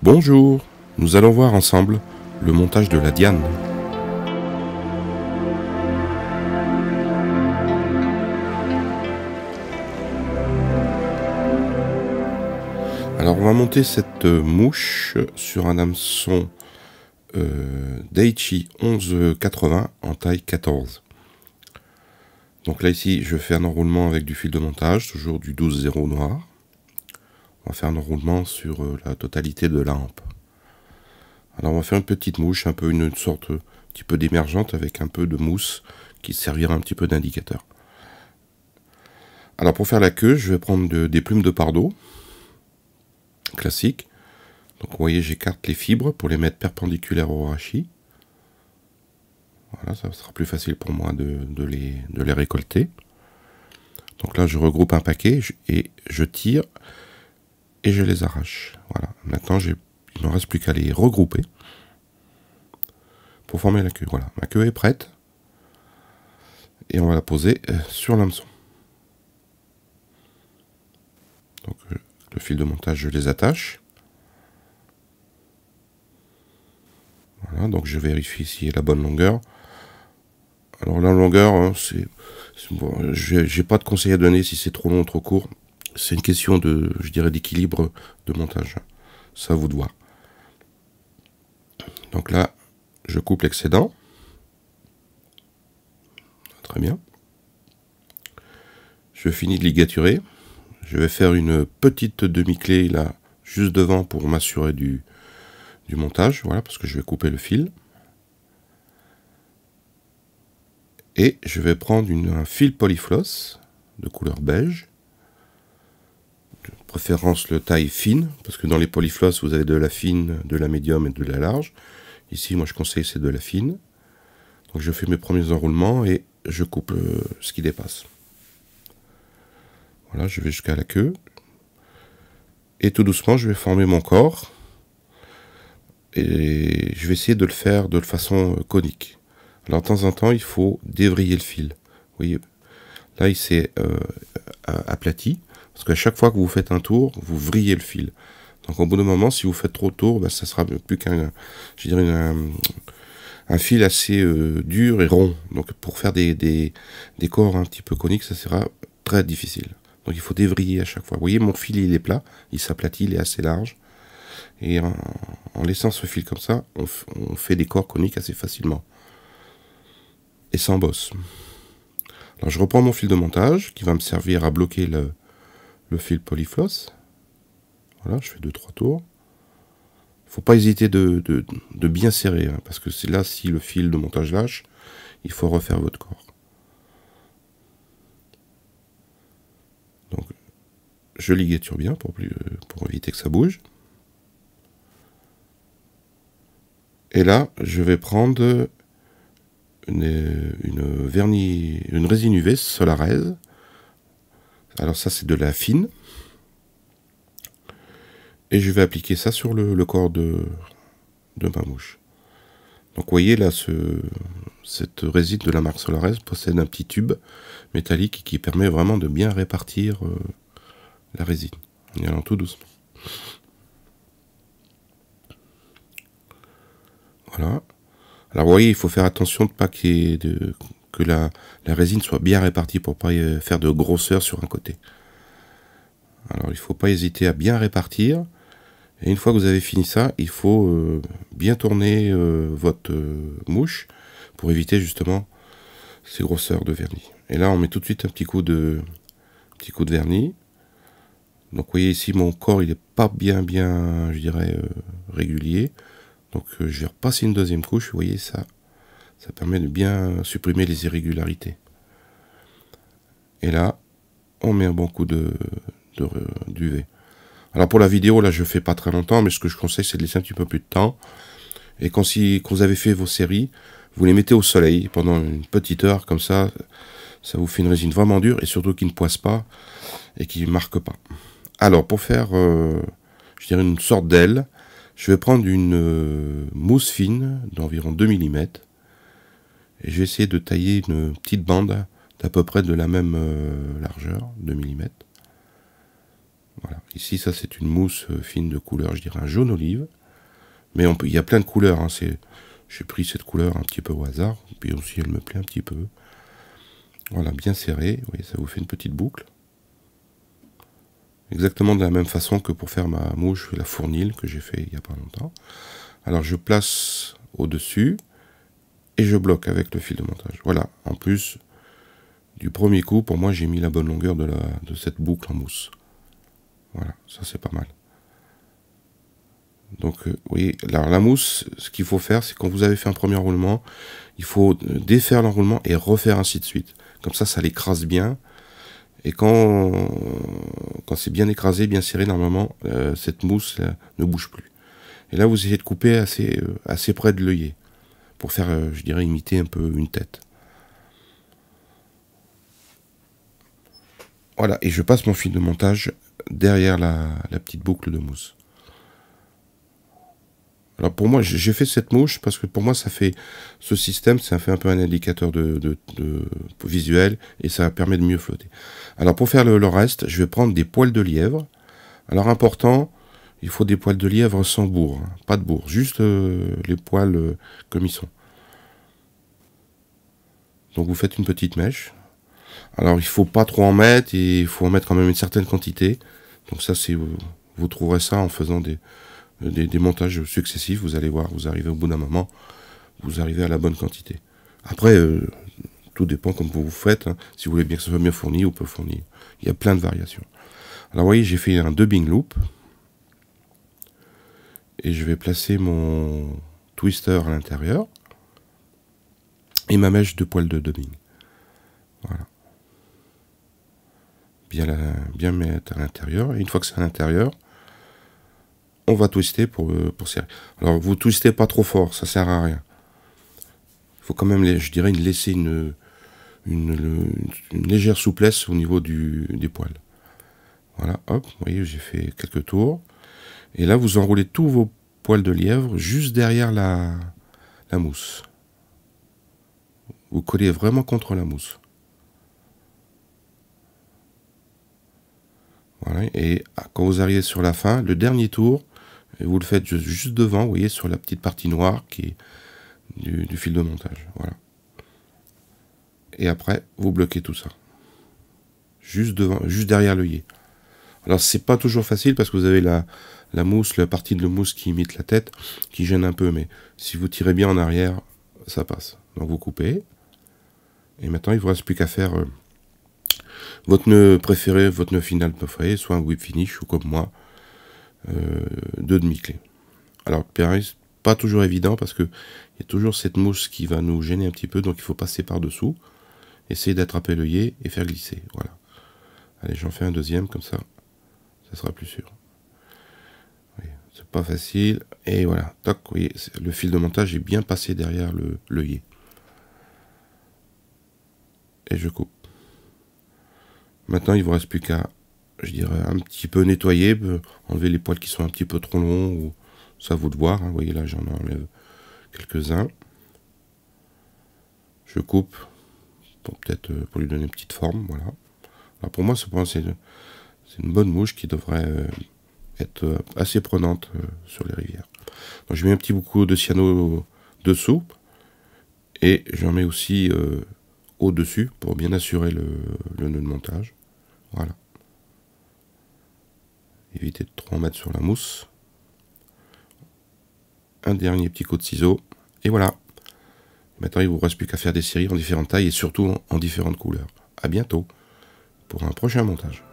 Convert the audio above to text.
Bonjour, nous allons voir ensemble le montage de la Diane. Alors on va monter cette mouche sur un hameçon Daichi 1180 en taille 14. Donc là ici je fais un enroulement avec du fil de montage, toujours du 12-0 noir. On va faire un enroulement sur la totalité de la hampe. Alors on va faire une petite mouche, un peu une sorte un petit peu d'émergente avec un peu de mousse qui servira un petit peu d'indicateur. Alors pour faire la queue, je vais prendre des plumes de pardot classiques. Donc vous voyez, j'écarte les fibres pour les mettre perpendiculaires au rachis. Voilà, ça sera plus facile pour moi de les récolter. Donc là je regroupe un paquet et je tire et je les arrache. Voilà, maintenant il ne me reste plus qu'à les regrouper pour former la queue. Voilà, ma queue est prête et on va la poser sur l'hameçon. Donc le fil de montage, je les attache. Voilà, donc je vérifie si la bonne longueur. Alors la longueur, hein, bon, j'ai pas de conseil à donner si c'est trop long ou trop court. C'est une question je dirais, d'équilibre de montage. Ça à vous de voir. Donc là, je coupe l'excédent. Très bien. Je finis de ligaturer. Je vais faire une petite demi-clé là, juste devant pour m'assurer du montage. Voilà, parce que je vais couper le fil. Et je vais prendre un fil polyfloss de couleur beige. De préférence le taille fine, parce que dans les polyfloss, vous avez de la fine, de la médium et de la large. Ici, moi, je conseille c'est de la fine. Donc, je fais mes premiers enroulements et je coupe ce qui dépasse. Voilà, je vais jusqu'à la queue. Et tout doucement, je vais former mon corps. Et je vais essayer de le faire de façon conique. Alors, de temps en temps, il faut dévriller le fil. Vous voyez, là, il s'est aplati. Parce qu'à chaque fois que vous faites un tour, vous vrillez le fil. Donc au bout d'un moment, si vous faites trop de tours, ben, ça sera plus je dirais un fil assez dur et rond. Donc pour faire des corps un petit peu coniques, ça sera très difficile. Donc il faut dévriller à chaque fois. Vous voyez, mon fil il est plat, il s'aplatit, il est assez large. Et en laissant ce fil comme ça, on fait des corps coniques assez facilement. Et sans bosse. Alors je reprends mon fil de montage qui va me servir à bloquer le fil polyfloss. Voilà, je fais 2-3 tours. Il ne faut pas hésiter de bien serrer, hein, parce que c'est là, si le fil de montage lâche, il faut refaire votre corps. Donc, je ligature bien pour éviter que ça bouge. Et là, je vais prendre une résine UV Solarez. Alors ça, c'est de la fine. Et je vais appliquer ça sur le corps de ma mouche. Donc vous voyez là, cette résine de la marque Solarez possède un petit tube métallique qui permet vraiment de bien répartir la résine, en y allant tout doucement. Voilà. Alors vous voyez, il faut faire attention de pas que la résine soit bien répartie pour pas faire de grosseur sur un côté. Alors il ne faut pas hésiter à bien répartir. Et une fois que vous avez fini ça, il faut bien tourner votre mouche pour éviter justement ces grosseurs de vernis. Et là, on met tout de suite un petit coup de vernis. Donc, vous voyez ici, mon corps, il n'est pas bien, je dirais, régulier. Donc, je vais repasser une deuxième couche. Vous voyez, ça permet de bien supprimer les irrégularités. Et là, on met un bon coup d'UV. Alors pour la vidéo, là, je fais pas très longtemps, mais ce que je conseille, c'est de laisser un petit peu plus de temps. Et quand vous avez fait vos séries, vous les mettez au soleil pendant une petite heure, comme ça vous fait une résine vraiment dure, et surtout qui ne poisse pas, et qui ne marque pas. Alors, pour faire, je dirais, une sorte d'aile, je vais prendre une mousse fine d'environ 2 mm, et je vais essayer de tailler une petite bande d'à peu près de la même largeur, 2 mm. Voilà. Ici, ça c'est une mousse fine de couleur, je dirais un jaune olive. Mais il y a plein de couleurs. Hein. J'ai pris cette couleur un petit peu au hasard. Puis aussi, elle me plaît un petit peu. Voilà, bien serré. Vous voyez, ça vous fait une petite boucle. Exactement de la même façon que pour faire ma mouche, la fournile que j'ai fait il n'y a pas longtemps. Alors, je place au-dessus et je bloque avec le fil de montage. Voilà, en plus du premier coup, pour moi, j'ai mis la bonne longueur de cette boucle en mousse. Voilà, ça c'est pas mal. Donc, vous voyez, alors la mousse, ce qu'il faut faire, c'est quand vous avez fait un premier roulement, il faut défaire l'enroulement et refaire ainsi de suite. Comme ça l'écrase bien. Et quand c'est bien écrasé, bien serré, normalement, cette mousse ne bouge plus. Et là, vous essayez de couper assez près de l'œillet, pour faire, je dirais, imiter un peu une tête. Voilà, et je passe mon fil de montage derrière la petite boucle de mousse. Alors pour moi, j'ai fait cette mouche parce que pour moi, ce système, ça fait un peu un indicateur de visuel et ça permet de mieux flotter. Alors pour faire le reste, je vais prendre des poils de lièvre. Alors important, il faut des poils de lièvre sans bourre, hein, pas de bourre, juste les poils comme ils sont. Donc vous faites une petite mèche. Alors il faut pas trop en mettre et il faut en mettre quand même une certaine quantité. Donc ça, vous trouverez ça en faisant des montages successifs, vous allez voir, vous arrivez au bout d'un moment, vous arrivez à la bonne quantité. Après, tout dépend comme vous faites, hein, si vous voulez bien que ce soit bien fourni ou peu fourni. Il y a plein de variations. Alors vous voyez, j'ai fait un dubbing loop, et je vais placer mon twister à l'intérieur, et ma mèche de poils de dubbing. Voilà. Bien mettre à l'intérieur, et une fois que c'est à l'intérieur, on va twister pour serrer. Alors, vous twistez pas trop fort, ça sert à rien. Il faut quand même, je dirais, laisser une légère souplesse au niveau des poils. Voilà, hop, vous voyez, j'ai fait quelques tours. Et là, vous enroulez tous vos poils de lièvre juste derrière la mousse. Vous collez vraiment contre la mousse. Voilà, et quand vous arrivez sur la fin, le dernier tour, vous le faites juste devant, vous voyez, sur la petite partie noire qui est du fil de montage. Voilà. Et après, vous bloquez tout ça. Juste devant, juste derrière l'œillet. Alors, c'est pas toujours facile parce que vous avez la mousse, la partie de la mousse qui imite la tête, qui gêne un peu, mais si vous tirez bien en arrière, ça passe. Donc, vous coupez. Et maintenant, il ne vous reste plus qu'à faire votre nœud préféré, votre nœud final préféré, soit un whip finish ou comme moi, 2 demi-clés. Alors, pareil, pas toujours évident parce que il y a toujours cette mousse qui va nous gêner un petit peu, donc il faut passer par-dessous, essayer d'attraper l'œillet et faire glisser. Voilà. Allez, j'en fais un deuxième, comme ça sera plus sûr. Oui, c'est pas facile. Et voilà, toc, vous voyez, le fil de montage est bien passé derrière l'œillet. Et je coupe. Maintenant, il ne vous reste plus qu'à, je dirais, un petit peu nettoyer, enlever les poils qui sont un petit peu trop longs, ou ça à vous de voir. Hein. Vous voyez là, j'en enlève quelques-uns. Je coupe, pour lui donner une petite forme, voilà. Alors pour moi, c'est une bonne mouche qui devrait être assez prenante sur les rivières. Donc je mets un petit beaucoup de cyano dessous, et j'en mets aussi au-dessus pour bien assurer le nœud de montage. Voilà. Évitez de trop en mettre sur la mousse. Un dernier petit coup de ciseau. Et voilà. Maintenant, il ne vous reste plus qu'à faire des séries en différentes tailles et surtout en différentes couleurs. A bientôt pour un prochain montage.